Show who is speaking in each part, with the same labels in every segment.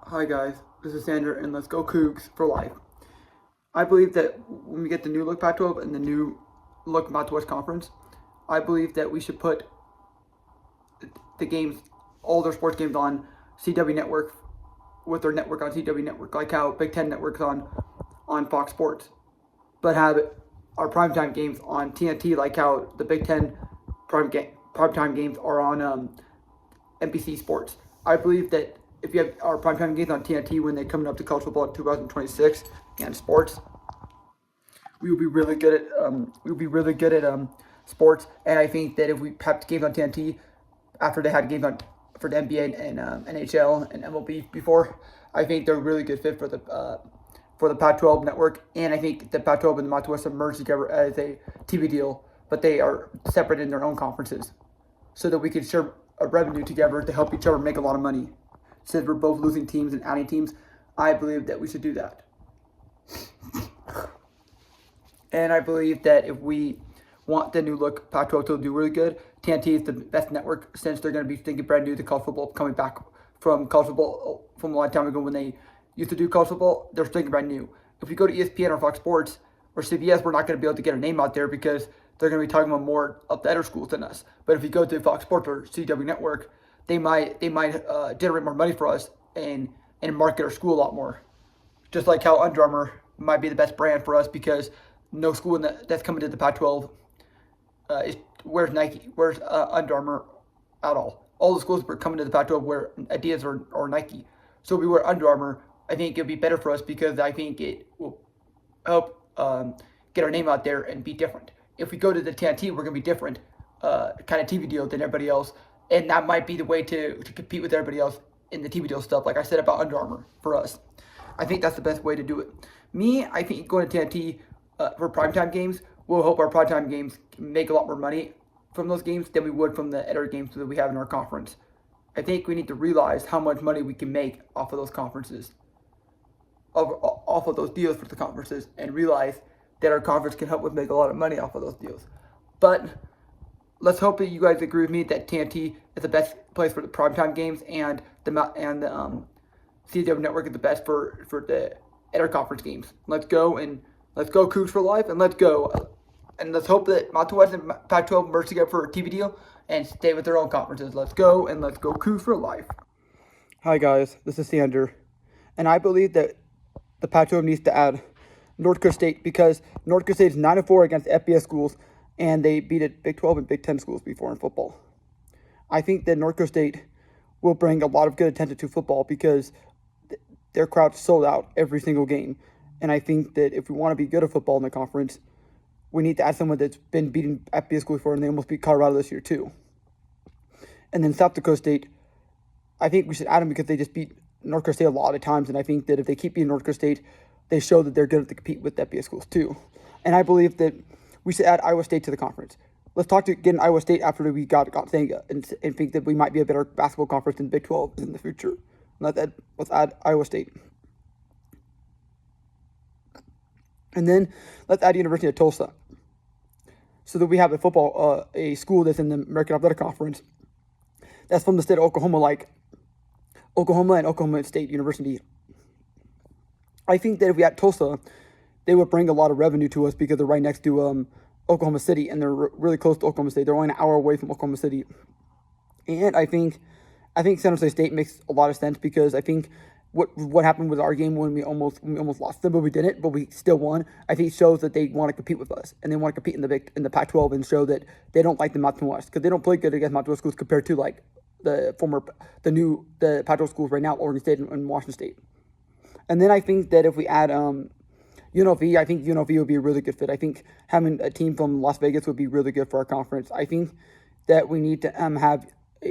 Speaker 1: Hi guys, this is Xander, and let's go Cougs for life. I believe that when we get the new look Pac-12 and the new look Mountain West Conference, I believe that we should put the games, all their sports games on CW Network with their network on CW Network, like how Big Ten Network's on Fox Sports, but have our primetime games on TNT, like how the Big Ten primetime games are on NBC Sports. I believe that if you have our primetime games on TNT when they're coming up to college football in 2026 and sports, we will be really good at sports. And I think that if we have games on TNT after they had games on for the NBA and NHL and MLB before, I think they're a really good fit for the Pac-12 network. And I think the Pac-12 and the Mountain West have merged together as a TV deal, but they are separate in their own conferences, so that we can share a revenue together to help each other make a lot of money. Since we're both losing teams and adding teams, I believe that we should do that. And I believe that if we want the new look Pac-12 to do really good, TNT is the best network, since they're going to be thinking brand new to college football, coming back from college football from a long time ago when they used to do college football. They're thinking brand new. If we go to ESPN or Fox Sports or CBS, we're not going to be able to get a name out there because they're going to be talking about more of the other schools than us. But if we go to Fox Sports or CW Network, they might generate more money for us and market our school a lot more. Just like how Under Armour might be the best brand for us because no school that's coming to the Pac-12 wears Nike, wears Under Armour at all. All the schools that are coming to the Pac-12 wear Adidas or Nike. So if we wear Under Armour, I think it'd be better for us because I think it will help get our name out there and be different. If we go to the TNT, we're going to be different kind of TV deal than everybody else. And that might be the way to compete with everybody else in the TV deal stuff, like I said about Under Armour for us. I think that's the best way to do it. I think going to TNT for primetime games will help our primetime games make a lot more money from those games than we would from the other games that we have in our conference. I think we need to realize how much money we can make off of those conferences, off of those deals for the conferences, and realize that our conference can help us make a lot of money off of those deals. But let's hope that you guys agree with me that TNT is the best place for the primetime games, and the CW Network is the best for the interconference games. Let's go Cougs for life, and let's go. And let's hope that Mountain West and Pac-12 merge together for a TV deal and stay with their own conferences. Let's go Cougs for life. Hi guys, this is Xander, and I believe that the Pac-12 needs to add North Dakota State because North Dakota State is 9-4 against FBS schools, and they beat Big 12 and Big 10 schools before in football. I think that North Dakota State will bring a lot of good attention to football because their crowd sold out every single game. And I think that if we want to be good at football in the conference, we need to add someone that's been beating FBS school before, and they almost beat Colorado this year too. And then South Dakota State, I think we should add them because they just beat North Dakota State a lot of times, and I think that if they keep beating North Dakota State, they show that they're good to compete with FBS schools too. And I believe that we should add Iowa State to the conference. Let's talk to getting Iowa State after we got Gonzaga and think that we might be a better basketball conference than Big 12 in the future. Let's add Iowa State. And then let's add University of Tulsa, so that we have a school that's in the American Athletic Conference that's from the state of Oklahoma, like Oklahoma and Oklahoma State University. I think that if we had Tulsa, they would bring a lot of revenue to us because they're right next to Oklahoma City, and they're really close to Oklahoma State. They're only an hour away from Oklahoma City. And I think San Jose State makes a lot of sense because I think what happened with our game when we almost lost them, but we didn't, but we still won. I think it shows that they want to compete with us, and they want to compete in the Pac-12 and show that they don't like the Mountain West because they don't play good against Mountain West schools compared to like the Pac-12 schools right now, Oregon State and Washington State. And then I think that if we add UNLV, I think UNLV would be a really good fit. I think having a team from Las Vegas would be really good for our conference. I think that we need to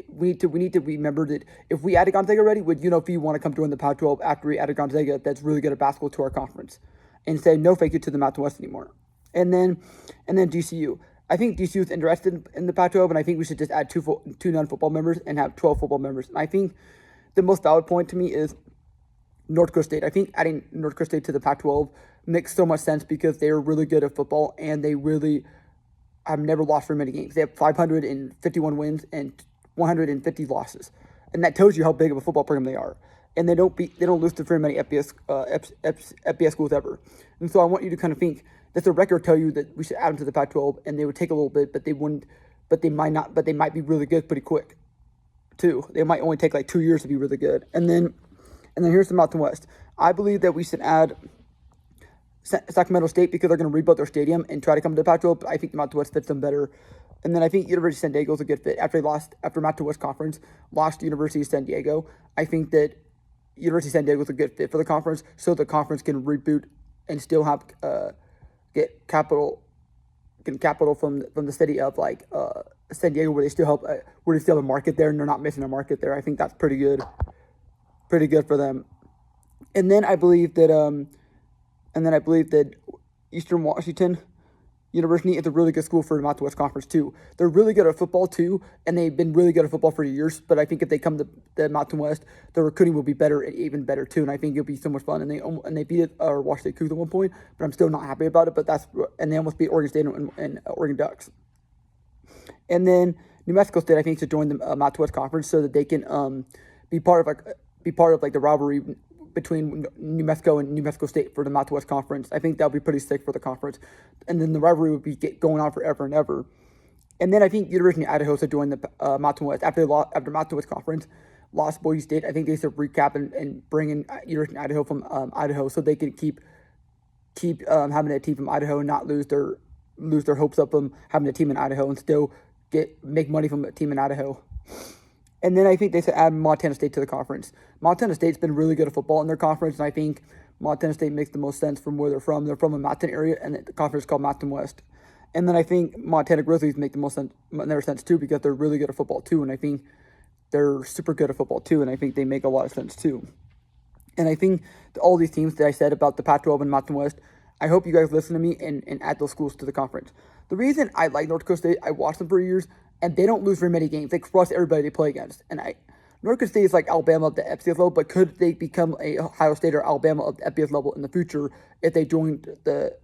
Speaker 1: we need to remember that if we added Gonzaga already, would UNLV want to come join the Pac-12 after we added Gonzaga that's really good at basketball to our conference and say no thank you to the Mountain West anymore? And then DCU. I think DCU is interested in the Pac-12, and I think we should just add two non-football members and have 12 football members. And I think the most valid point to me is North Dakota State. I think adding North Dakota State to the Pac-12 makes so much sense because they are really good at football, and they really have never lost very many games. They have 551 wins and 150 losses. And that tells you how big of a football program they are. and they don't lose to very many FBS schools ever. And so I want you to kind of think, does the record tell you that we should add them to the Pac-12, and they would take a little bit, but they wouldn't, but they might not, but they might be really good pretty quick, too. They might only take like 2 years to be really good. And then here's the Mountain West. I believe that we should add Sacramento State because they're going to rebuild their stadium and try to come to the Pac-12. But I think the Mountain West fits them better. And then I think University of San Diego is a good fit. After Mountain West Conference, lost to University of San Diego, I think that University of San Diego is a good fit for the conference, so the conference can reboot and still have get capital from the city of like San Diego, where they still have a market there and they're not missing a market there. I think that's pretty good for them. And then I believe that Eastern Washington University is a really good school for the Mountain West Conference too. They're really good at football too, and they've been really good at football for years. But I think if they come to the Mountain West, the recruiting will be better, even better too. And I think it'll be so much fun. And they beat Washington State Cougs at one point, but I'm still not happy about it. But they almost beat Oregon State and Oregon Ducks. And then New Mexico State, I think, should join the Mountain West Conference so that they can be part of the rivalry between New Mexico and New Mexico State for the Mountain West Conference. I think that'll be pretty sick for the conference. And then the rivalry would be going on forever and ever. And then I think University of Idaho should join the Mountain West. After Mountain West Conference, lost Boise State, I think they should recap and bring in University of Idaho from Idaho so they can keep having a team from Idaho and not lose their hopes up from having a team in Idaho and still make money from a team in Idaho. And then I think they should add Montana State to the conference. Montana State's been really good at football in their conference, and I think Montana State makes the most sense from where they're from. They're from a mountain area, and the conference is called Mountain West. And then I think Montana Grizzlies make the most sense in their sense too, because they're really good at football too, and I think they're super good at football too, and I think they make a lot of sense too. And I think all these teams that I said about the Pac-12 and Mountain West, I hope you guys listen to me and add those schools to the conference. The reason I like North Dakota State, I watched them for years, and they don't lose very many games. They crush everybody they play against. And North Dakota State is like Alabama at the FCS level, but could they become a Ohio State or Alabama at the FBS level in the future if they joined the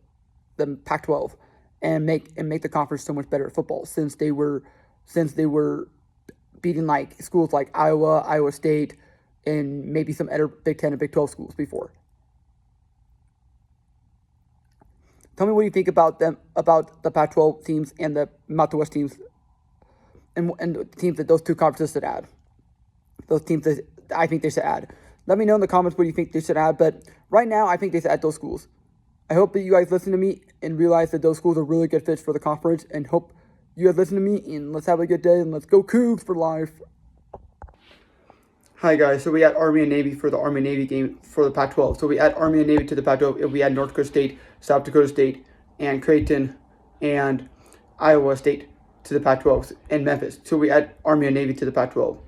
Speaker 1: Pac-12 and make the conference so much better at football since they were beating like schools like Iowa, Iowa State, and maybe some other Big 10 and Big 12 schools before. Tell me what you think about the Pac-12 teams and the Mountain West teams and the teams that those two conferences should add. Those teams that I think they should add. Let me know in the comments what you think they should add, but right now I think they should add those schools. I hope that you guys listen to me and realize that those schools are really good fits for the conference, and hope you guys listen to me, and let's have a good day, and let's go Cougs for life. Hi guys, so we had Army and Navy for the Army and Navy game for the Pac-12. So we add Army and Navy to the Pac-12 if we add North Dakota State, South Dakota State, and Creighton, and Iowa State to the Pac-12 and Memphis. So we add Army and Navy to the Pac-12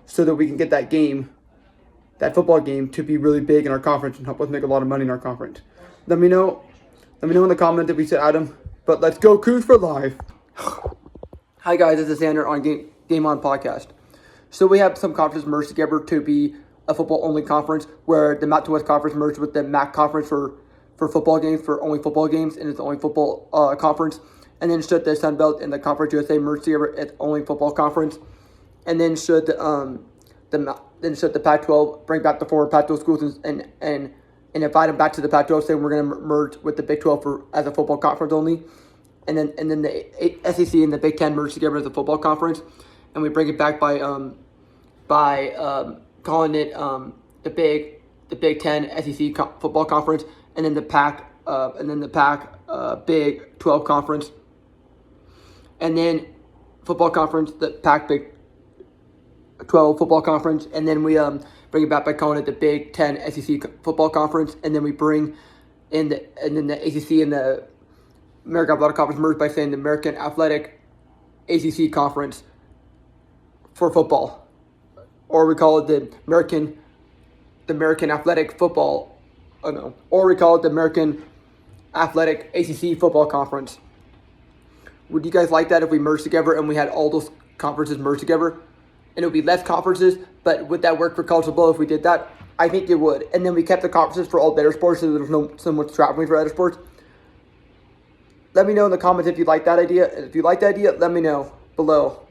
Speaker 1: so that we can get that football game to be really big in our conference and help us make a lot of money in our conference. Let me know in the comments if we should add them. But let's go Cougs for life. Hi guys, this is Xander on Game On Podcast. So we have some conferences merged together to be a football-only conference, where the Mountain West Conference merged with the MAC Conference for football games, for only football games, and it's the only football conference. And then should the Sun Belt and the Conference USA merge together at only football conference. And then should the Pac-12 bring back the former Pac-12 schools and invite them back to the Pac-12, saying we're going to merge with the Big 12 as a football conference only. And then the SEC and the Big 10 merge together as a football conference, and we bring it back by calling it the Big 10 SEC football conference, and then the Pac Big 12 conference, and then football conference, the Pac Big 12 football conference, and then we bring it back by calling it the Big 10 SEC football conference, and then we bring in the ACC and the American Athletic Conference merge by saying the American Athletic ACC Conference for football, or we call it the American Athletic Football. Oh no, or we call it the American Athletic ACC Football Conference. Would you guys like that if we merged together and we had all those conferences merged together? And it would be less conferences, but would that work for college football if we did that? I think it would. And then we kept the conferences for all the other sports, so there's no so much traveling for other sports. Let me know in the comments if you like that idea. And if you like the idea, let me know below.